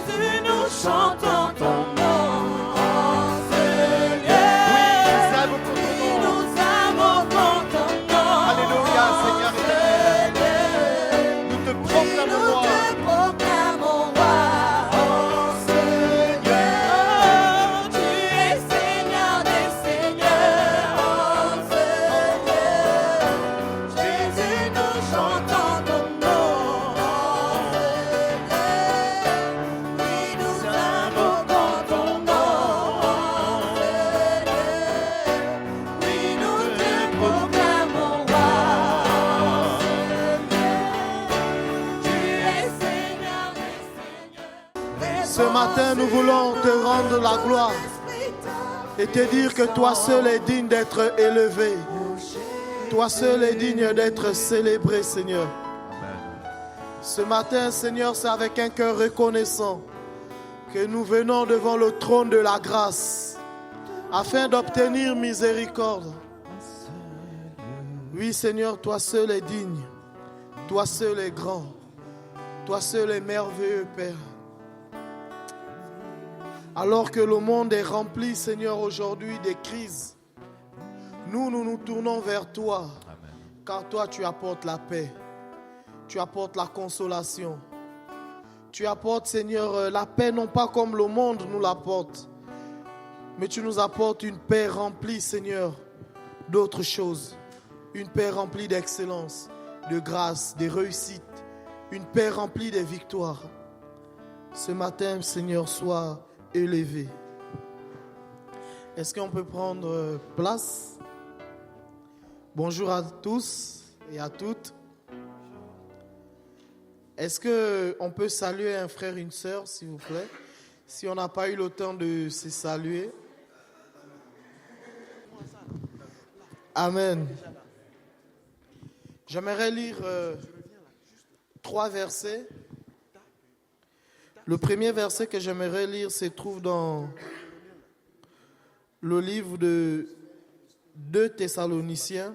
Jésus, nous chantons ton nom. Ce matin, nous voulons te rendre la gloire et te dire que toi seul es digne d'être élevé. Toi seul es digne d'être célébré, Seigneur. Ce matin, Seigneur, c'est avec un cœur reconnaissant que nous venons devant le trône de la grâce afin d'obtenir miséricorde. Oui, Seigneur, toi seul es digne. Toi seul es grand. Toi seul es merveilleux, Père. Alors que le monde est rempli, Seigneur, aujourd'hui des crises, nous nous tournons vers toi. Amen. Car toi, tu apportes la paix. Tu apportes la consolation. Tu apportes, Seigneur, la paix non pas comme le monde nous l'apporte, mais tu nous apportes une paix remplie, Seigneur, d'autres choses. Une paix remplie d'excellence, de grâce, de réussite. Une paix remplie de victoires. Ce matin, Seigneur, sois élevé. Est-ce qu'on peut prendre place? Bonjour à tous et à toutes. Est-ce qu'on peut saluer un frère et une sœur, s'il vous plaît? Si on n'a pas eu le temps de se saluer. Amen. J'aimerais lire 3 versets. Le premier verset que j'aimerais lire se trouve dans le livre de 2 Thessaloniciens.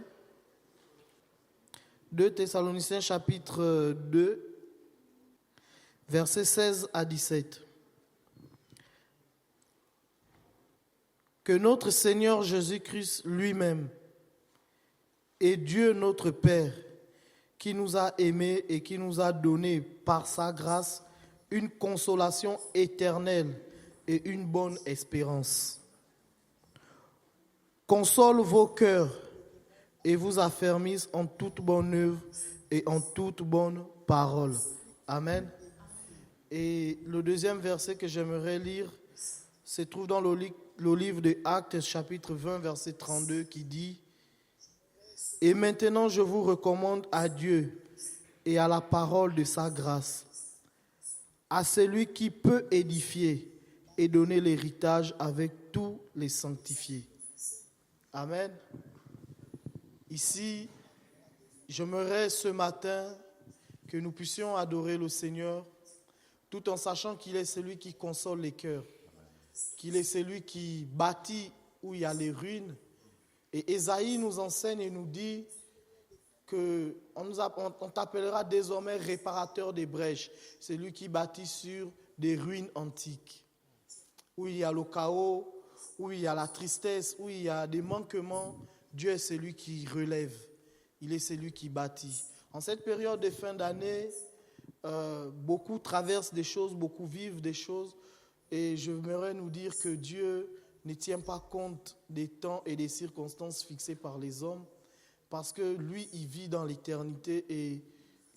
2 Thessaloniciens chapitre 2, versets 16 à 17. Que notre Seigneur Jésus-Christ lui-même et Dieu notre Père, qui nous a aimés et qui nous a donné par sa grâce une consolation éternelle et une bonne espérance, console vos cœurs et vous affermisse en toute bonne œuvre et en toute bonne parole. Amen. Et le deuxième verset que j'aimerais lire se trouve dans le livre de Actes, chapitre 20, verset 32, qui dit « Et maintenant je vous recommande à Dieu et à la parole de sa grâce, à celui qui peut édifier et donner l'héritage avec tous les sanctifiés. » Amen. Ici, j'aimerais ce matin que nous puissions adorer le Seigneur tout en sachant qu'il est celui qui console les cœurs, qu'il est celui qui bâtit où il y a les ruines. Et Ésaïe nous enseigne et nous dit qu'on t'appellera désormais réparateur des brèches, celui qui bâtit sur des ruines antiques, où il y a le chaos, où il y a la tristesse, où il y a des manquements. Dieu est celui qui relève, il est celui qui bâtit. En cette période de fin d'année, beaucoup traversent des choses, beaucoup vivent des choses, et j'aimerais nous dire que Dieu ne tient pas compte des temps et des circonstances fixées par les hommes, parce que lui, il vit dans l'éternité et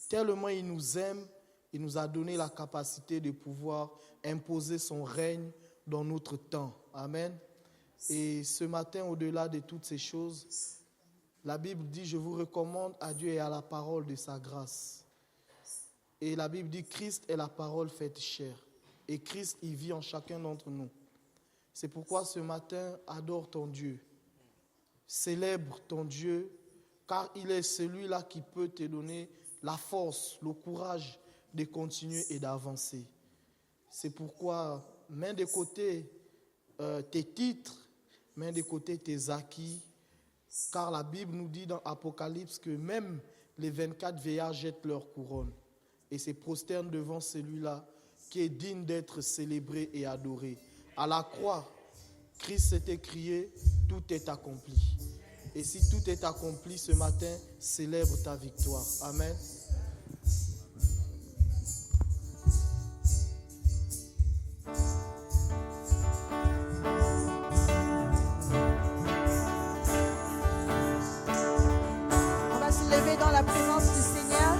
tellement il nous aime, il nous a donné la capacité de pouvoir imposer son règne dans notre temps. Amen. Et ce matin, au-delà de toutes ces choses, la Bible dit, je vous recommande à Dieu et à la parole de sa grâce. Et la Bible dit, Christ est la parole faite chair. Et Christ, il vit en chacun d'entre nous. C'est pourquoi ce matin, adore ton Dieu. Célèbre ton Dieu, car il est celui-là qui peut te donner la force, le courage de continuer et d'avancer. C'est pourquoi, mets de côté tes titres, mets de côté tes acquis, car la Bible nous dit dans Apocalypse que même les 24 vieillards jettent leur couronne et se prosternent devant celui-là qui est digne d'être célébré et adoré. À la croix, Christ s'est écrié, tout est accompli. Et si tout est accompli ce matin, célèbre ta victoire. Amen. On va se lever dans la présence du Seigneur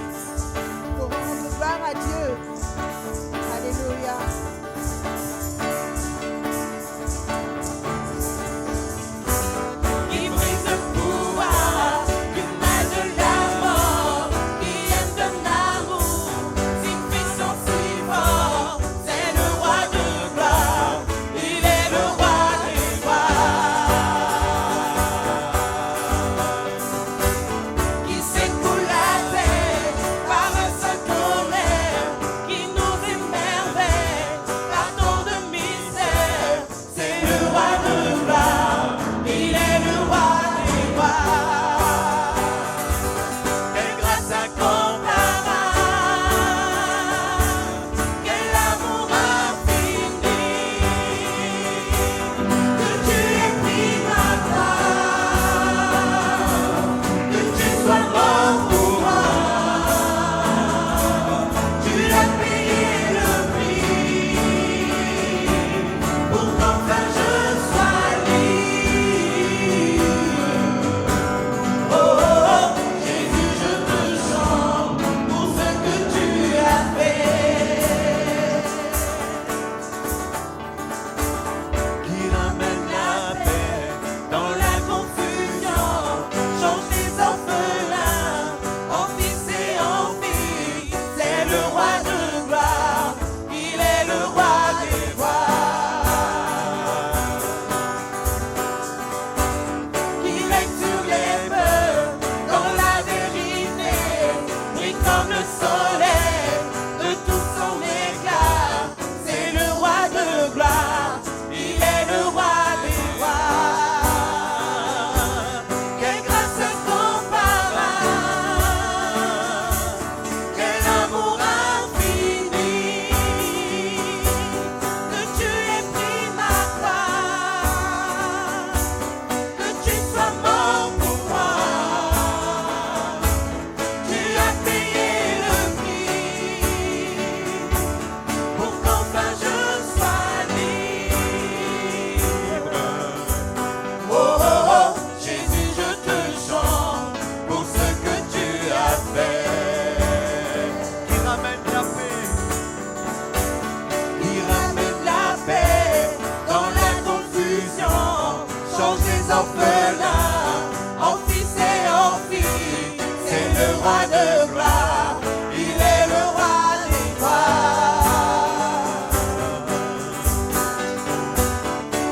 pour rendre gloire à Dieu. Alléluia. Qui brise le pouvoir du mal de la mort, qui aime de l'amour, si puissant, si fort, c'est le roi de gloire, il est le roi des rois. Qui secoue la terre par un seul tonnerre, qui nous émerveille par tant de mystères, c'est le roi de gloire. Il est le roi des rois. Quelle grâce incomparable, quel amour infini, que tu aies pris ma part, que tu sois mort pour moi. Tu as payé le prix pour qu'enfin je sois libre. Oh, oh, oh, Jésus, je te chante pour ce que tu as fait. Qui ramène la paix dans la confusion, change les orphelins en fils et en filles. C'est le roi de gloire, il est le roi des rois. Qui règne sur les peuples dans la vérité, brille comme le soleil de tout son éclat. C'est le roi de gloire, il est le roi des rois. Quelle grâce incomparable, quel amour infini, que tu aies pris ma part, que tu sois mort pour moi. Tu as payé le prix pour qu'enfin je sois libre. Oh, oh, oh, Jésus, je te chante pour ce que tu as fait. Qui ramène la paix, qui ramène la paix dans la confusion, change les orphelins en fils et en filles. C'est le roi de gloire, il est le roi des rois.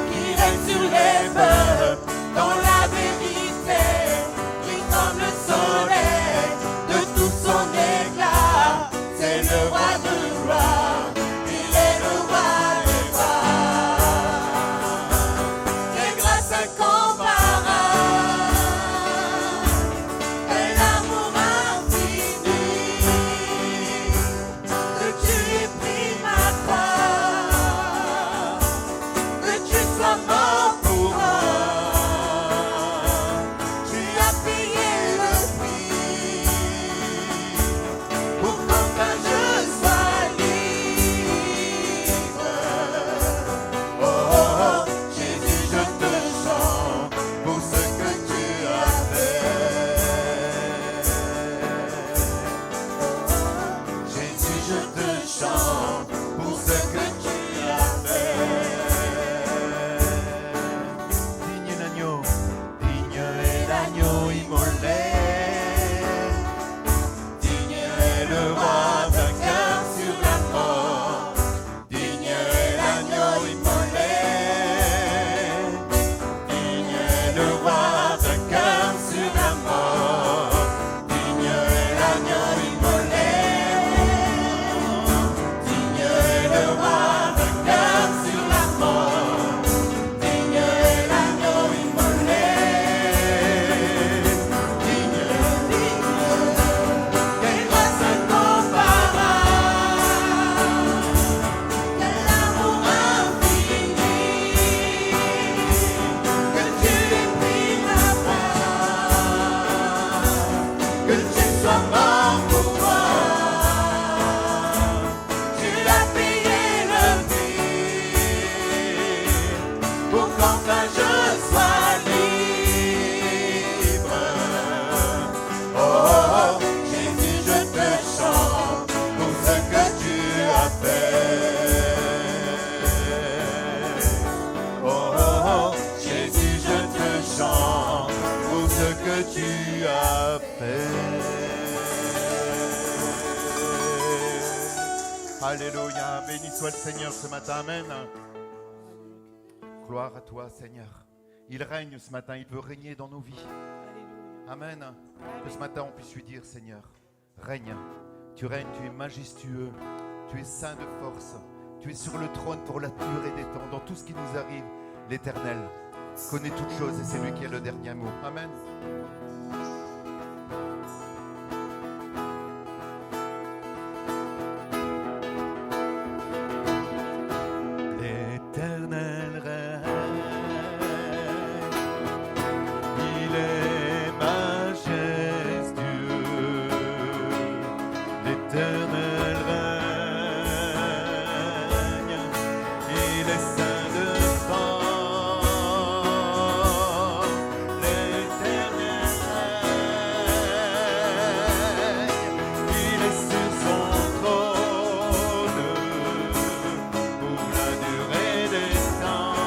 Qui règne sur les peuples dans la vérité, brille comme le soleil de tout son éclat. C'est le roi de gloire, il est le roi des rois. Quelle grâce incomparable, quel amour infini, que tu aies pris ma part, que tu sois mort pour moi. Tu as payé le prix pour qu'enfin je sois libre. Oh, oh, oh, Jésus, je te chante pour ce que tu as fait. Jésus, je te chante pour ce que tu as fait. Digne l'agneau, digne est l'agneau immolé. Digne est le roi vainqueur sur la mort. Digne est l'agneau immolé. Digne est le roi vainqueur sur la mort. Digne est l'agneau immolé. Digne est le roi vainqueur sur la mort. Digne est l'agneau immolé. Digne, quelle grâce incomparable. Alléluia. Béni soit le Seigneur ce matin. Amen. Gloire à toi, Seigneur. Il règne ce matin. Il veut régner dans nos vies. Amen. Que ce matin, on puisse lui dire, Seigneur, règne. Tu règnes, tu es majestueux. Tu es saint de force. Tu es sur le trône pour la durée des temps. Dans tout ce qui nous arrive, l'Éternel connaît toutes choses et c'est lui qui a le dernier mot. Amen. L'Éternel règne, il est majestueux. L'Éternel règne, il est saint de force. L'Éternel règne, il est sur son trône pour la durée des temps.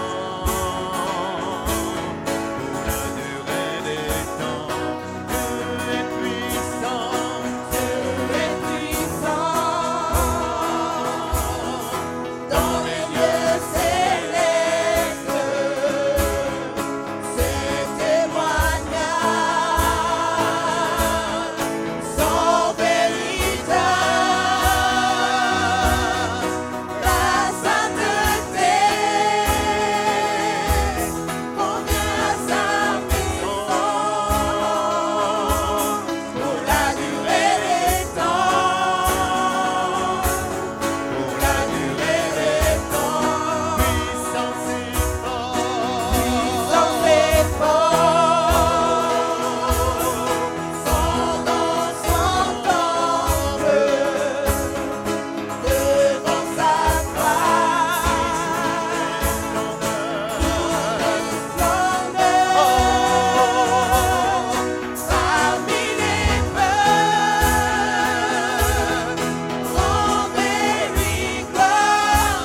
Pour la durée des temps, Dieu est puissant, Dieu est puissant. Dans les lieux célestes, ses témoignages sont véritables. La sainteté convient à sa maison pour la durée des temps. Pour la durée des temps, puissance et force, puissance et force sont dans son temple devant sa parmi les peuples, rendez-lui gloire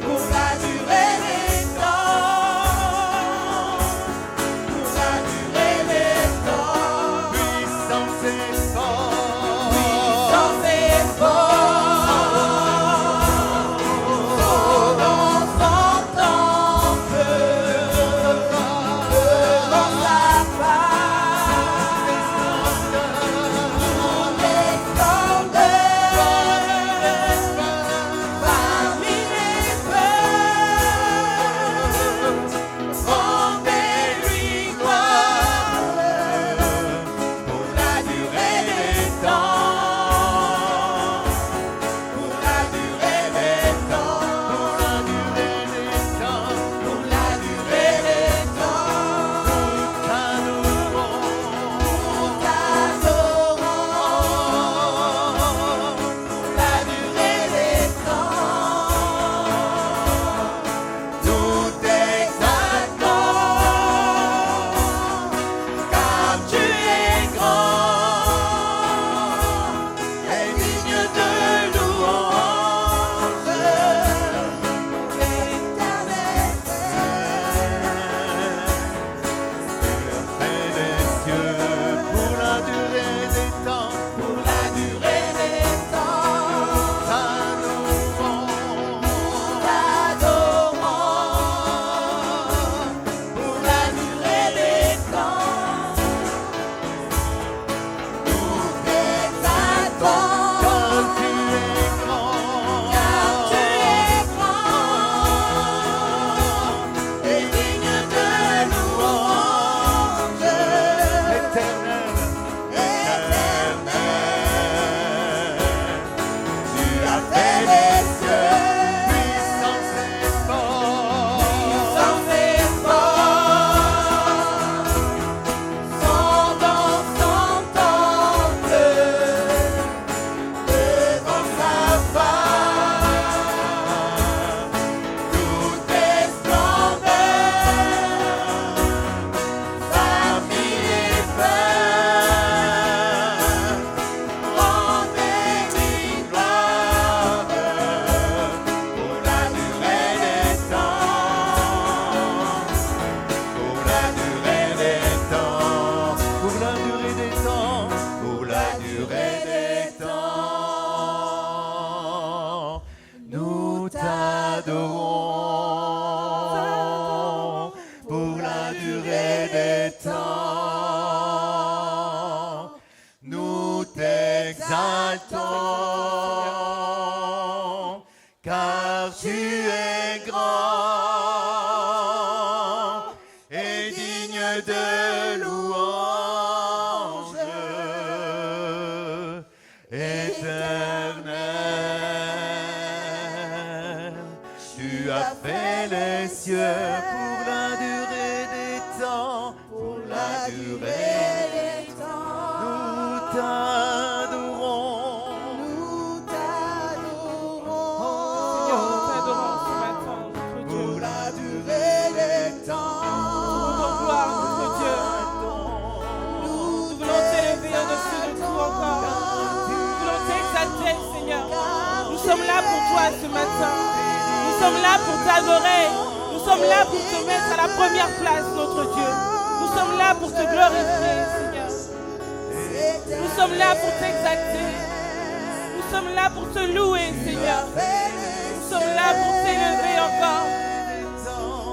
pour la durée des temps. Pour la durée des temps, puissance et force, puissance et force sont dans son temple devant sa parmi les peuples, rendez-lui gloire pour la durée des temps. Pour la durée des temps, pour la durée des temps, nous t'adorons, pour la durée des temps, nous t'exaltons, car tu es grand et digne de louange. L'Éternel fait des cieux pour la durée des temps. Pour la durée des temps, t'adorons, pour la durée des temps, nous t'exaltons, car tu es grand et digne de louange. Éternel, tu as fait les cieux, puissance et force, sont dans son temple t'exaltons, car tu es grand et digne de louange, éternel. Tu as fait les cieux pour la durée des temps, pour la durée des temps. Nous t'adorons. Nous t'adorons. Seigneur, nous t'adorons ce matin, notre Dieu. Pour la durée des temps. Pour ton gloire, notre Dieu. Nous voulons t'élever au-dessus de tout encore. Nous voulons t'exalter, Seigneur. Nous sommes là pour toi ce matin. Nous sommes là pour t'adorer. Nous sommes là pour te mettre à la première place, notre Dieu. Nous sommes là pour te glorifier, Seigneur. Nous sommes là pour t'exalter. Nous sommes là pour te louer, Seigneur. Nous sommes là pour t'élever encore.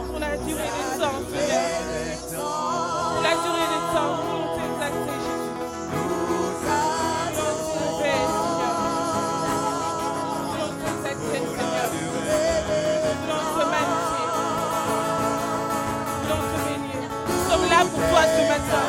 Pour la durée des temps, Seigneur. Pour la durée des temps, nous voulons t'exalter, Jésus. Nous voulons t'élever, Seigneur. Nous voulons t'exalter, Seigneur. Nous voulons te magnifier. Nous voulons te bénir. Nous sommes là pour toi ce matin.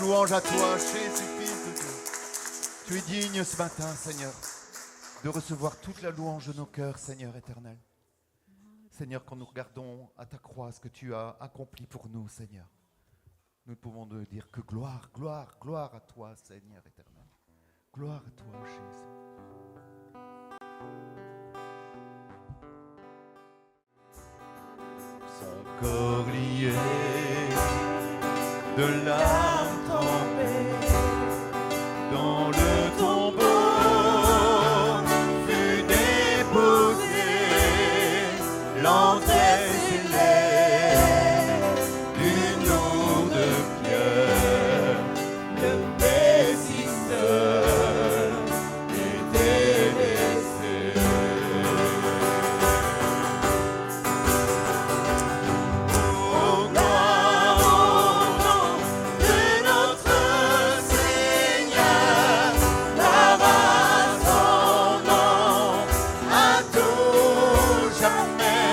Louange à toi, Jésus, Fils de Dieu. Tu es digne ce matin, Seigneur, de recevoir toute la louange de nos cœurs, Seigneur éternel. Seigneur, quand nous regardons à ta croix ce que tu as accompli pour nous, Seigneur, nous ne pouvons te dire que gloire, gloire, gloire à toi, Seigneur éternel. Gloire à toi, Jésus. Son corps lié de l'âme trempée dans le tombeau fut déposé l'entrée céleste d'une lourde pierre. Le Messie seul était laissé. Oh, gloire au nom de notre Seigneur, gloire à son nom, à tout jamais.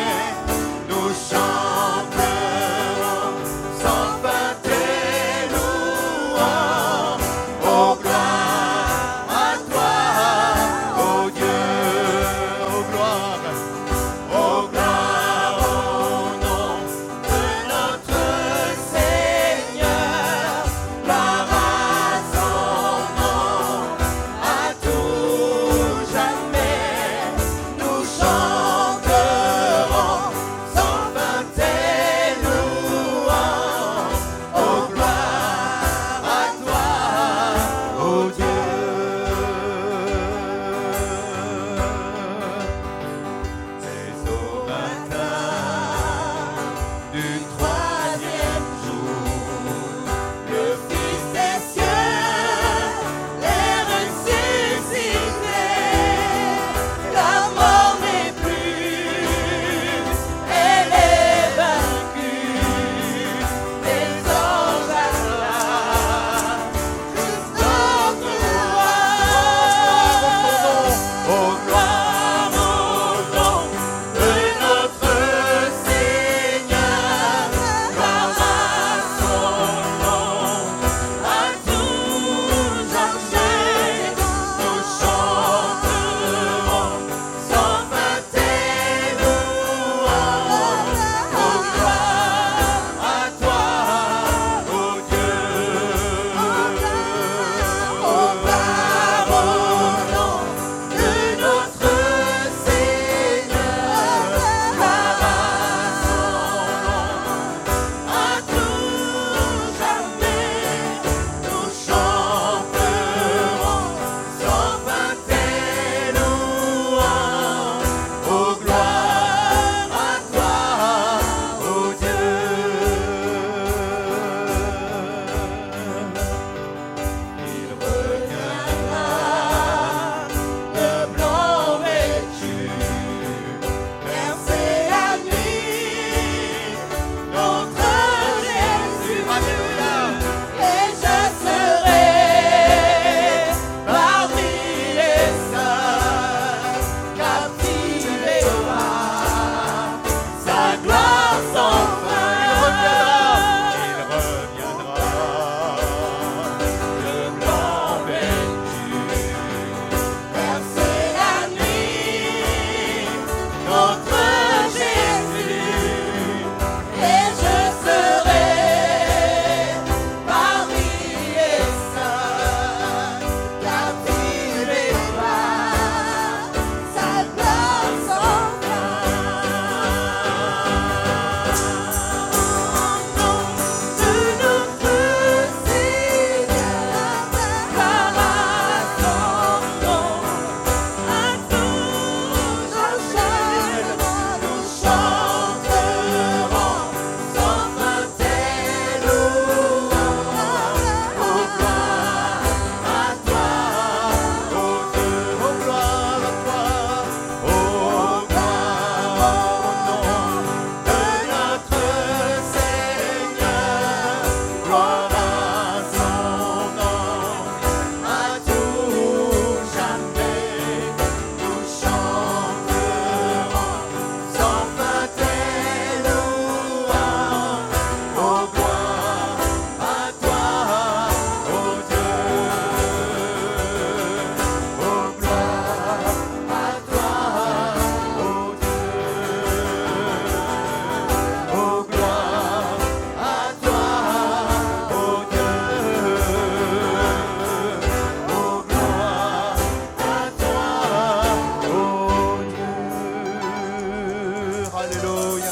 Alléluia.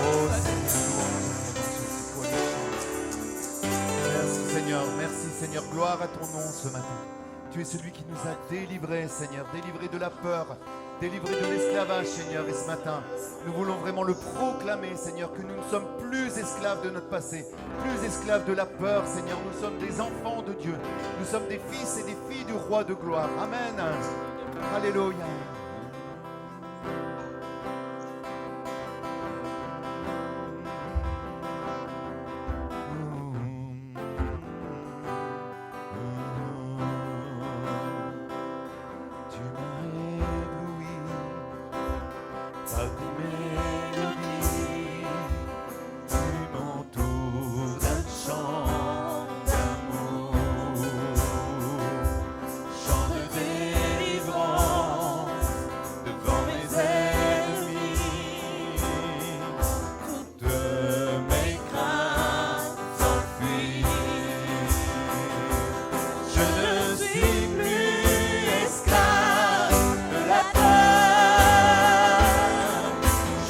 Oh Seigneur, merci Seigneur, gloire à ton nom ce matin. Tu es celui qui nous a délivrés, Seigneur, délivrés de la peur, délivrés de l'esclavage, Seigneur. Et ce matin, nous voulons vraiment le proclamer, Seigneur, que nous ne sommes plus esclaves de notre passé, plus esclaves de la peur, Seigneur. Nous sommes des enfants de Dieu. Nous sommes des fils et des filles du roi de gloire. Amen. Alléluia. Je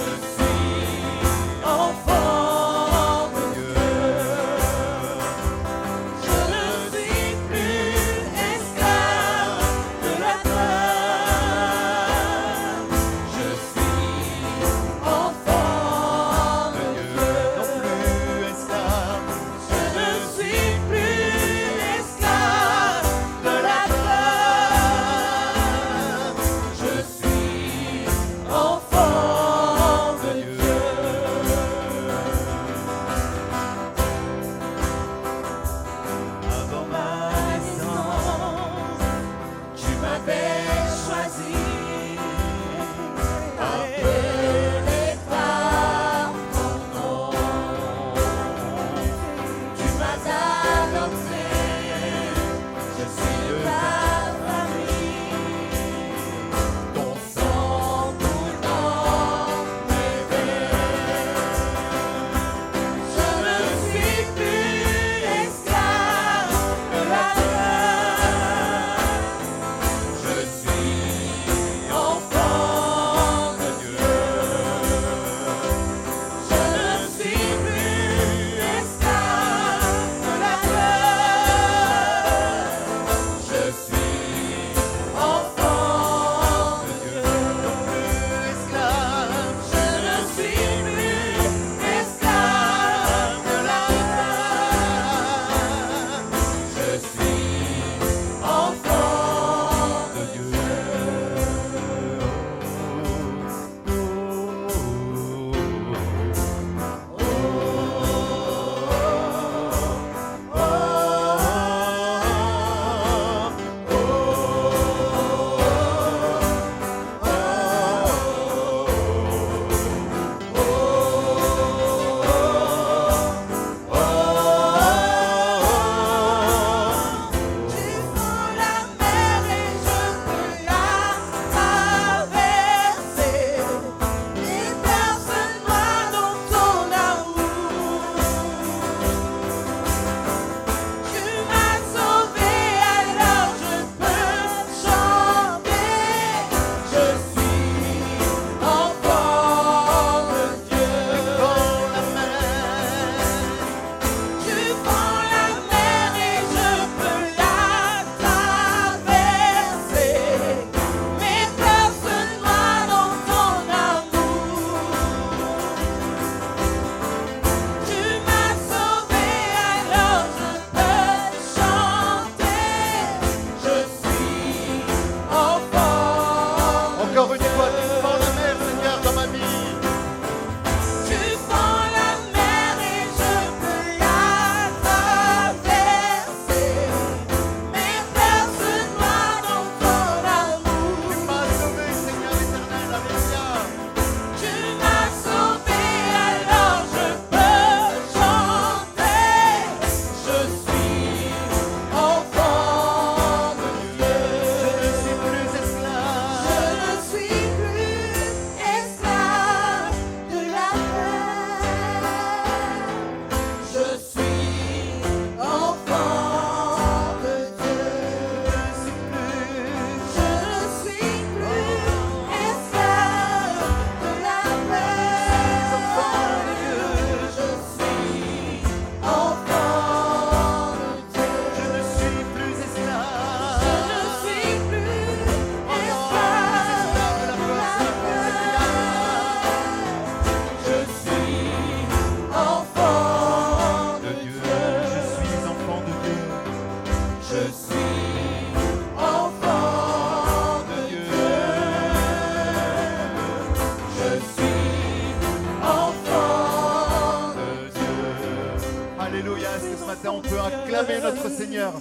matin, on peut acclamer notre Seigneur.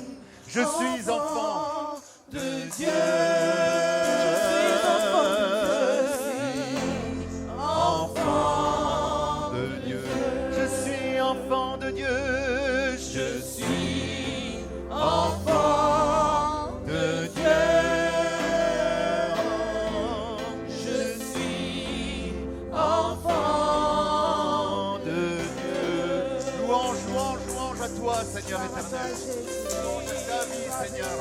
Je suis enfant de Dieu. Enfant de Dieu. Je suis enfant de Dieu. Je suis enfant de Dieu. Je suis enfant de Dieu. Louange, louange, louange à toi, Seigneur éternel. Louange à ta vie, Seigneur.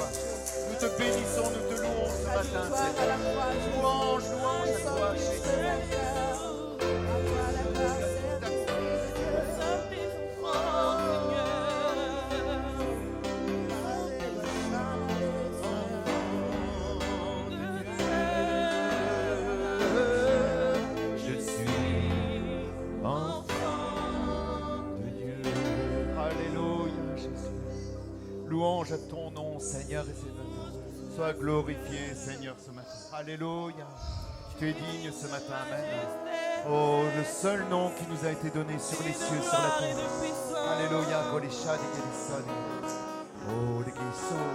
Nous te bénissons, nous te louons ce matin, Seigneur. Louange, louange à toi, Jésus. Je suis enfant de Dieu. Alléluia, Jésus. Louange à ton nom, Seigneur, et c'est maintenant. Sois glorifié, Seigneur, ce matin. Alléluia. Tu es digne ce matin, Amen. Oh, le seul nom qui nous a été donné sur les cieux, sur la terre. Alléluia. Oh, les guérissons.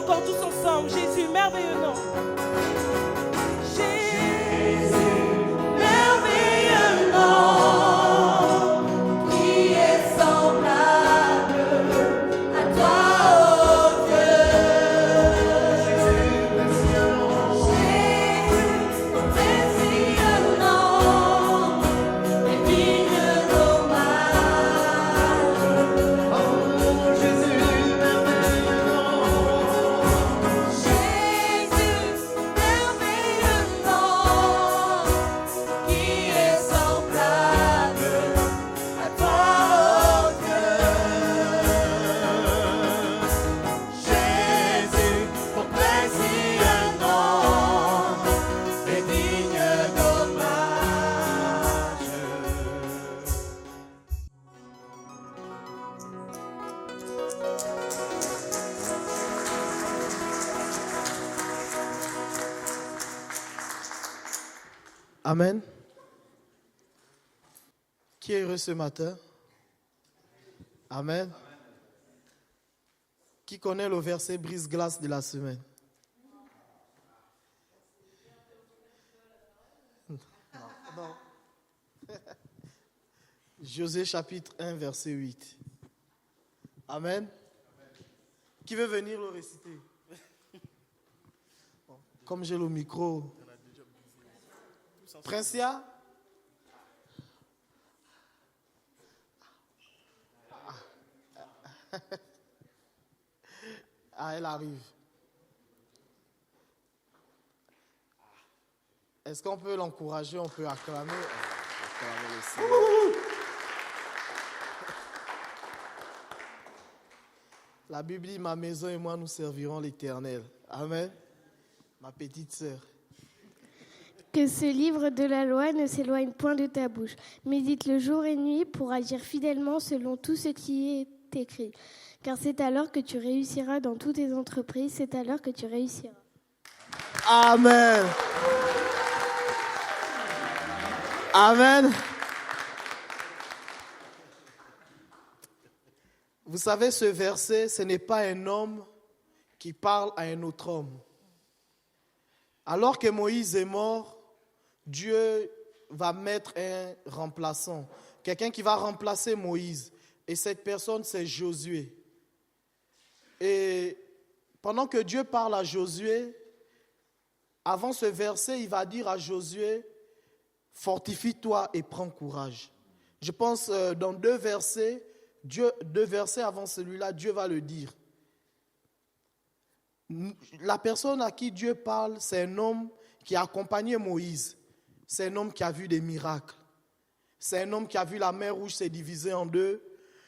encore tous ensemble. Jésus, merveilleux nom. Merveilleux nom, qui est semblable à toi, ô Dieu. Jésus, précieux nom, et digne d'hommage. Oh Jésus, merveilleux nom. Jésus, merveilleux nom, qui est semblable à toi, ô Dieu. Jésus, ton précieux nom est digne d'hommage. Amen. Qui est heureux ce matin? Amen. Qui connaît le verset brise-glace de la semaine? Non. Josué chapitre 1, verset 8. Amen. Qui veut venir le réciter? Bon, comme j'ai le micro. Princia? Ah, elle arrive. Est-ce qu'on peut l'encourager? On peut acclamer. Acclamer le Seigneur. La Bible dit, ma maison et moi, nous servirons l'Éternel. Amen. Ma petite sœur. Que ce livre de la loi ne s'éloigne point de ta bouche. Médite-le jour et nuit pour agir fidèlement selon tout ce qui est écrit. Car c'est alors que tu réussiras dans toutes tes entreprises, c'est alors que tu réussiras. Amen. Amen. Vous savez, ce verset, ce n'est pas un homme qui parle à un autre homme. Alors que Moïse est mort, Dieu va mettre un remplaçant, quelqu'un qui va remplacer Moïse. Et cette personne, c'est Josué. Et pendant que Dieu parle à Josué, avant ce verset, il va dire à Josué, fortifie-toi et prends courage. Je pense dans deux versets avant celui-là, Dieu va le dire. La personne à qui Dieu parle, c'est un homme qui a accompagné Moïse. C'est un homme qui a vu des miracles. C'est un homme qui a vu la mer Rouge se diviser en deux.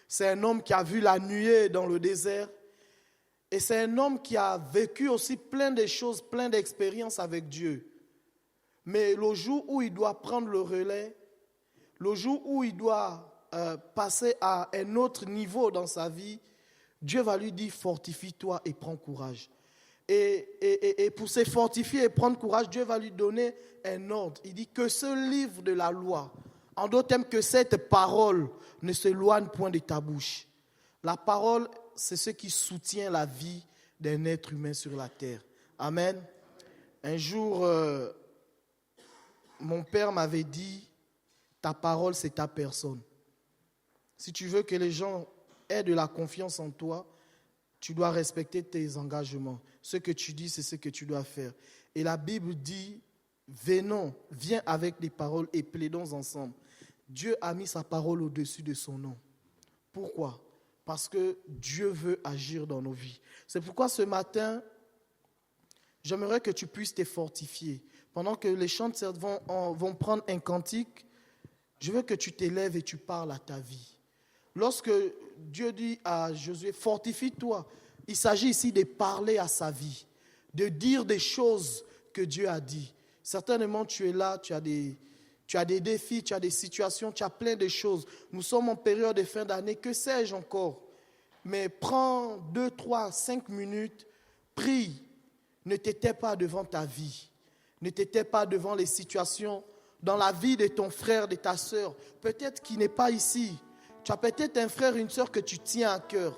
C'est un homme qui a vu la nuée dans le désert. Et c'est un homme qui a vécu aussi plein de choses, plein d'expériences avec Dieu. Mais le jour où il doit prendre le relais, le jour où il doit passer à un autre niveau dans sa vie, Dieu va lui dire, fortifie-toi et prends courage. Et pour se fortifier et prendre courage, Dieu va lui donner un ordre. Il dit que ce livre de la loi, en d'autres termes, que cette parole ne s'éloigne point de ta bouche. La parole, c'est ce qui soutient la vie d'un être humain sur la terre. Amen. Un jour, mon père m'avait dit, ta parole, c'est ta personne. Si tu veux que les gens aient de la confiance en toi, tu dois respecter tes engagements. Ce que tu dis, c'est ce que tu dois faire. Et la Bible dit, venons, viens avec les paroles et plaidons ensemble. Dieu a mis sa parole au-dessus de son nom. Pourquoi? Parce que Dieu veut agir dans nos vies. C'est pourquoi ce matin, j'aimerais que tu puisses te fortifier. Pendant que les chanteurs vont prendre un cantique, je veux que tu t'élèves et tu parles à ta vie. Lorsque Dieu dit à Josué, fortifie-toi, il s'agit ici de parler à sa vie, de dire des choses que Dieu a dit. Certainement, tu es là, tu as des défis, tu as des situations, tu as plein de choses. Nous sommes en période de fin d'année, que sais-je encore? Mais prends 2, 3, 5 minutes, prie. Ne t'étais pas devant ta vie. Ne t'étais pas devant les situations dans la vie de ton frère, de ta soeur. Peut-être qu'il n'est pas ici. Tu as peut-être un frère, une soeur que tu tiens à cœur,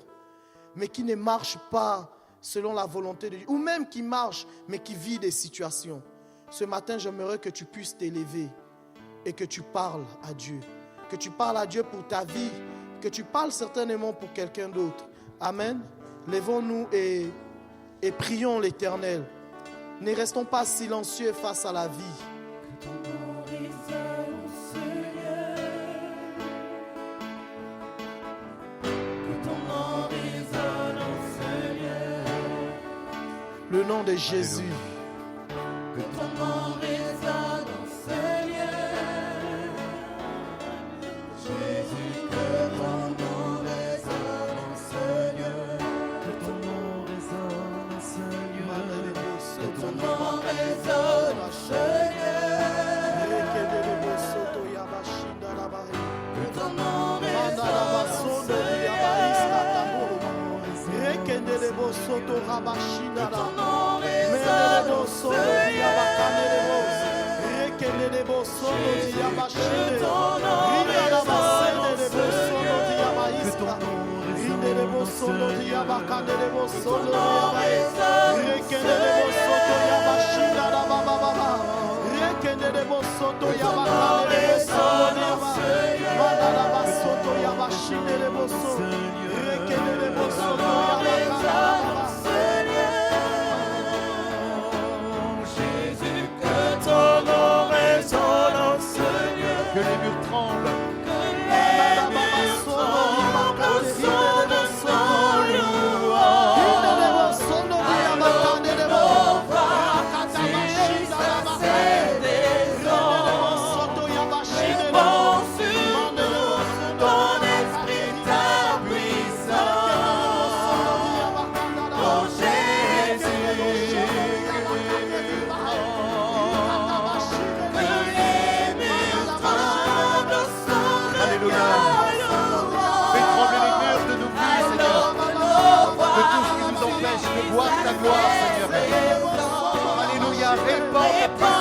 mais qui ne marche pas selon la volonté de Dieu, ou même qui marche, mais qui vit des situations. Ce matin, j'aimerais que tu puisses t'élever et que tu parles à Dieu. Que tu parles à Dieu pour ta vie, que tu parles certainement pour quelqu'un d'autre. Amen. Lèvons-nous et prions l'Éternel. Ne restons pas silencieux face à la vie. Que ton nom résonne, Seigneur. Que ton nom résonne, Seigneur. Le nom de Jésus. Que ton nom résonne, Seigneur. Jésus, que ton nom résonne, Seigneur. Que ton nom résonne, Seigneur. Que ton nom résonne, Seigneur. Que ton nom résonne, Seigneur. Que ton nom résonne, Que les murs tremblent. Ta gloire, Seigneur. Alléluia, répands ta puissance.